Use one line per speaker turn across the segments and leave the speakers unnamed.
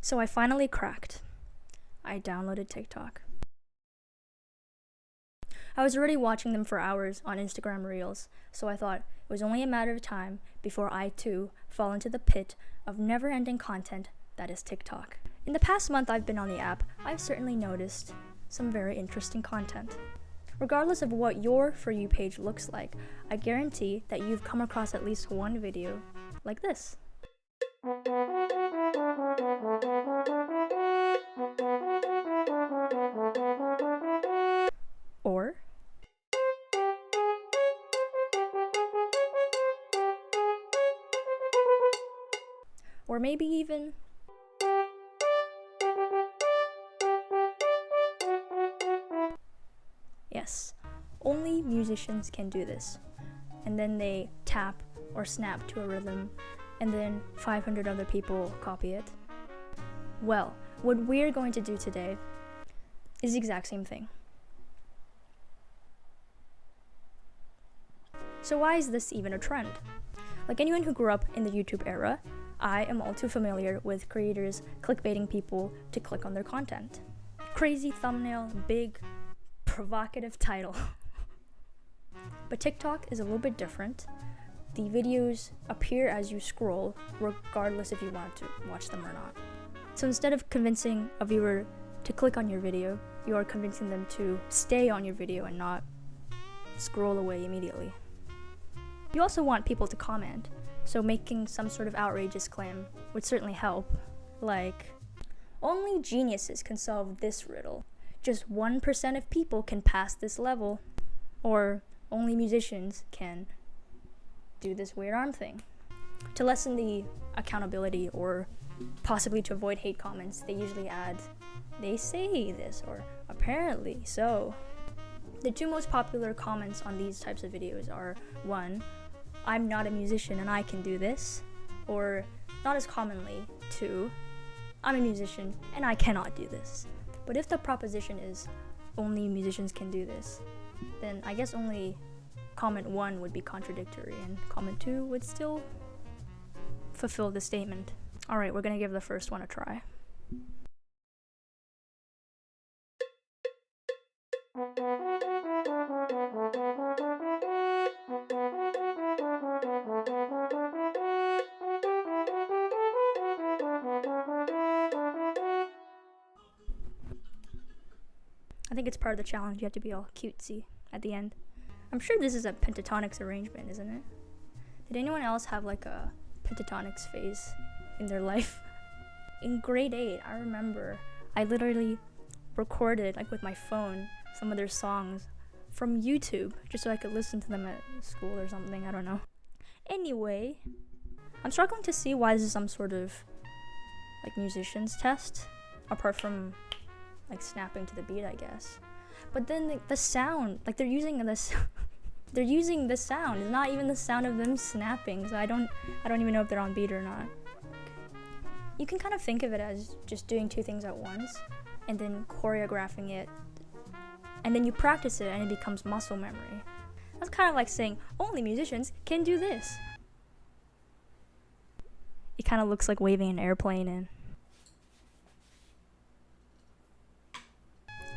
So I finally cracked. I downloaded TikTok. I was already watching them for hours on Instagram Reels, so I thought it was only a matter of time before I too fall into the pit of never-ending content that is TikTok. In the past month I've been on the app, I've certainly noticed some very interesting content. Regardless of what your For You page looks like, I guarantee that you've come across at least one video like this. Or maybe even yes, only musicians can do this. And then they tap or snap to a rhythm, and then 500 other people copy it. Well, what we're going to do today is the exact same thing. So why is this even a trend? Like anyone who grew up in the YouTube era, I am all too familiar with creators clickbaiting people to click on their content. Crazy thumbnail, big, provocative title. But TikTok is a little bit different. The videos appear as you scroll, regardless if you want to watch them or not. So instead of convincing a viewer to click on your video, you are convincing them to stay on your video and not scroll away immediately. You also want people to comment, so making some sort of outrageous claim would certainly help, like, only geniuses can solve this riddle. Just 1% of people can pass this level. Or only musicians can do this weird arm thing. To lessen the accountability or possibly to avoid hate comments, they usually add, "They say this," or "apparently so." The two most popular comments on these types of videos are 1, "I'm not a musician and I can do this," or not as commonly, 2, "I'm a musician and I cannot do this." But if the proposition is only musicians can do this, then I guess only comment 1 would be contradictory and comment 2 would still fulfill the statement. Alright, we're gonna give the first one a try. I think it's part of the challenge, you have to be all cutesy at the end. I'm sure this is a pentatonics arrangement, isn't it? Did anyone else have like a pentatonics phase in their life? In grade 8, I remember I literally recorded, like with my phone, some of their songs from YouTube just so I could listen to them at school or something, I don't know. Anyway, I'm struggling to see why this is some sort of like musician's test, apart from like snapping to the beat, I guess. But then the sound, like they're using this they're using the sound. It's not even the sound of them snapping, so I don't even know if they're on beat or not. You can kind of think of it as just doing two things at once and then choreographing it, and then you practice it and it becomes muscle memory. That's kind of like saying only musicians can do this. It kind of looks like waving an airplane in.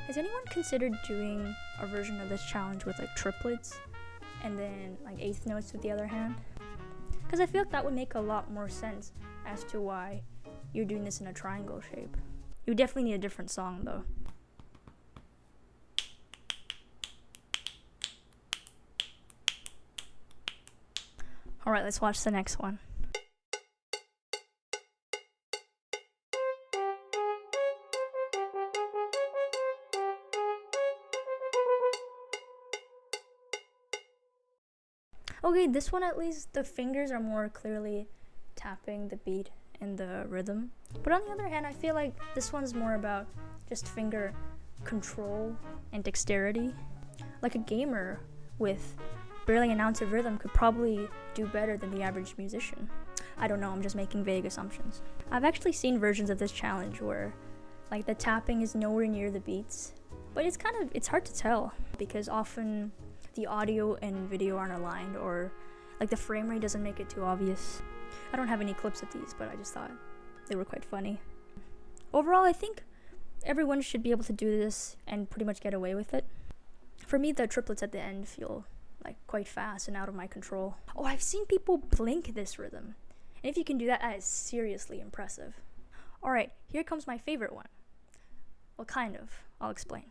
Has anyone considered doing a version of this challenge with like triplets and then like eighth notes with the other hand? Because I feel like that would make a lot more sense as to why you're doing this in a triangle shape. You definitely need a different song though. Alright, let's watch the next one. Okay, this one at least, the fingers are more clearly tapping the beat and the rhythm. But on the other hand, I feel like this one's more about just finger control and dexterity. Like a gamer with barely an ounce of rhythm could probably do better than the average musician. I don't know, I'm just making vague assumptions. I've actually seen versions of this challenge where like the tapping is nowhere near the beats, but it's hard to tell because often the audio and video aren't aligned, or like the frame rate doesn't make it too obvious. I don't have any clips of these, but I just thought they were quite funny. Overall, I think everyone should be able to do this and pretty much get away with it. For me, the triplets at the end feel like quite fast and out of my control. Oh, I've seen people blink this rhythm. And if you can do that, that is seriously impressive. Alright, here comes my favorite one. Well, kind of. I'll explain.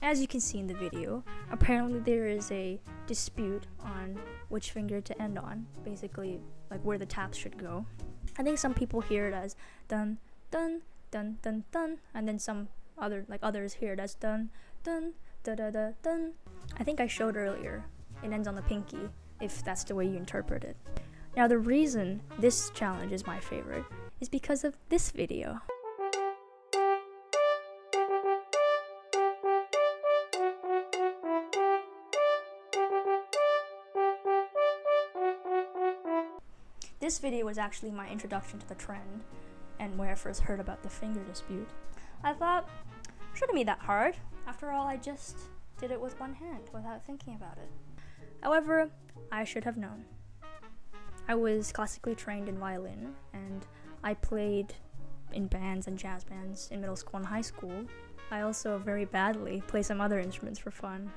As you can see in the video, apparently there is a dispute on which finger to end on, basically like where the taps should go. I think some people hear it as dun dun dun dun dun, and then others hear it as dun dun da da da dun. I think I showed earlier, it ends on the pinky, if that's the way you interpret it. Now the reason this challenge is my favorite is because of this video. This video was actually my introduction to the trend and where I first heard about the finger dispute. I thought, shouldn't be that hard. After all, I just did it with one hand without thinking about it. However, I should have known. I was classically trained in violin, and I played in bands and jazz bands in middle school and high school. I also very badly play some other instruments for fun.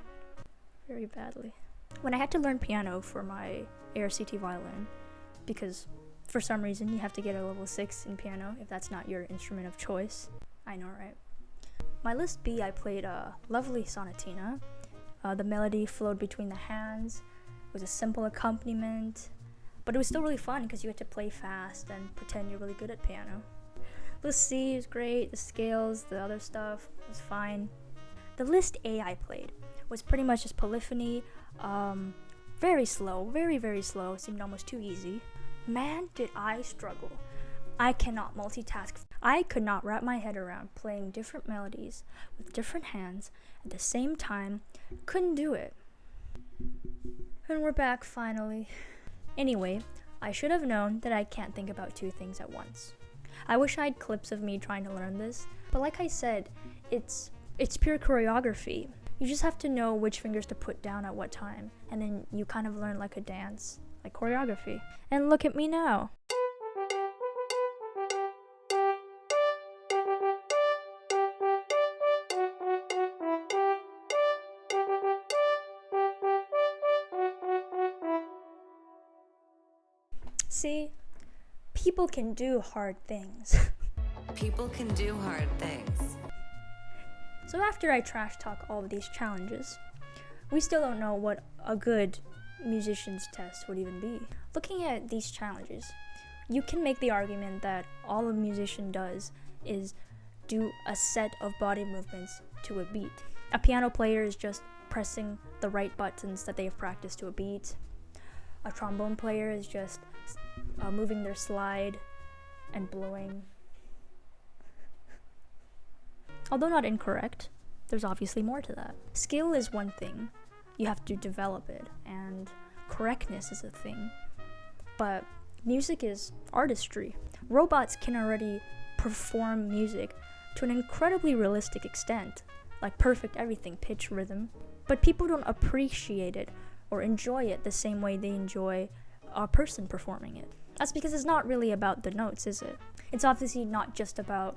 Very badly. When I had to learn piano for my ARCT violin, because for some reason you have to get a level 6 in piano if that's not your instrument of choice. I know, right? My list B, I played a lovely sonatina. The melody flowed between the hands. It was a simple accompaniment, but it was still really fun because you had to play fast and pretend you're really good at piano. List C was great, the scales, the other stuff was fine. The list A I played was pretty much just polyphony, very slow, very slow, seemed almost too easy. Man, did I struggle. I cannot multitask. I could not wrap my head around playing different melodies with different hands at the same time. Couldn't do it. And we're back finally. Anyway, I should have known that I can't think about two things at once. I wish I had clips of me trying to learn this, but like I said, it's pure choreography. You just have to know which fingers to put down at what time, and then you kind of learn like a dance, like choreography. And look at me now. See, people can do hard things.
People can do hard things.
So after I trash talk all of these challenges, we still don't know what a good musician's test would even be. Looking at these challenges, you can make the argument that all a musician does is do a set of body movements to a beat. A piano player is just pressing the right buttons that they have practiced to a beat. A trombone player is just moving their slide and blowing. Although not incorrect, there's obviously more to that. Skill is one thing, you have to develop it, and correctness is a thing. But music is artistry. Robots can already perform music to an incredibly realistic extent, like perfect everything, pitch, rhythm. But people don't appreciate it or enjoy it the same way they enjoy a person performing it. That's because it's not really about the notes, is it? It's obviously not just about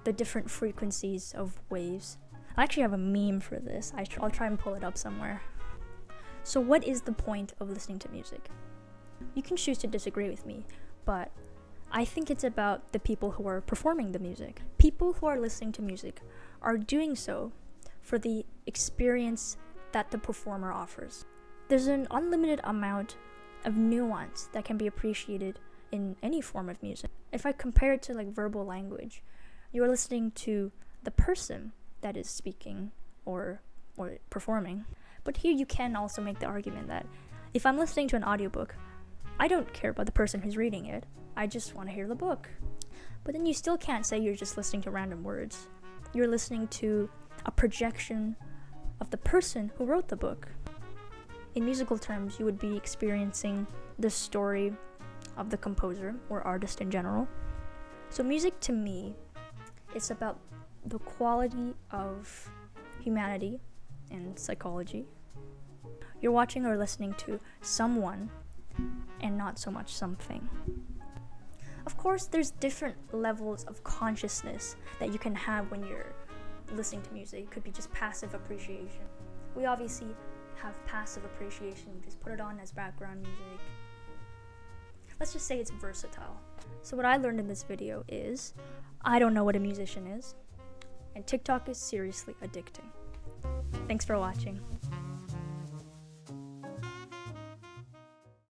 the different frequencies of waves. I actually have a meme for this. I'll try and pull it up somewhere. So what is the point of listening to music? You can choose to disagree with me, but I think it's about the people who are performing the music. People who are listening to music are doing so for the experience that the performer offers. There's an unlimited amount of nuance that can be appreciated in any form of music. If I compare it to like verbal language, you're listening to the person that is speaking or performing. But here you can also make the argument that if I'm listening to an audiobook, I don't care about the person who's reading it. I just want to hear the book. But then you still can't say you're just listening to random words. You're listening to a projection of the person who wrote the book. In musical terms, you would be experiencing the story of the composer or artist in general. So music to me It's about the quality of humanity and psychology. You're watching or listening to someone and not so much something. Of course, there's different levels of consciousness that you can have when you're listening to music. It could be just passive appreciation. We obviously have passive appreciation. You just put it on as background music. Let's just say it's versatile. So what I learned in this video is I don't know what a musician is, and TikTok is seriously addicting. Thanks for watching.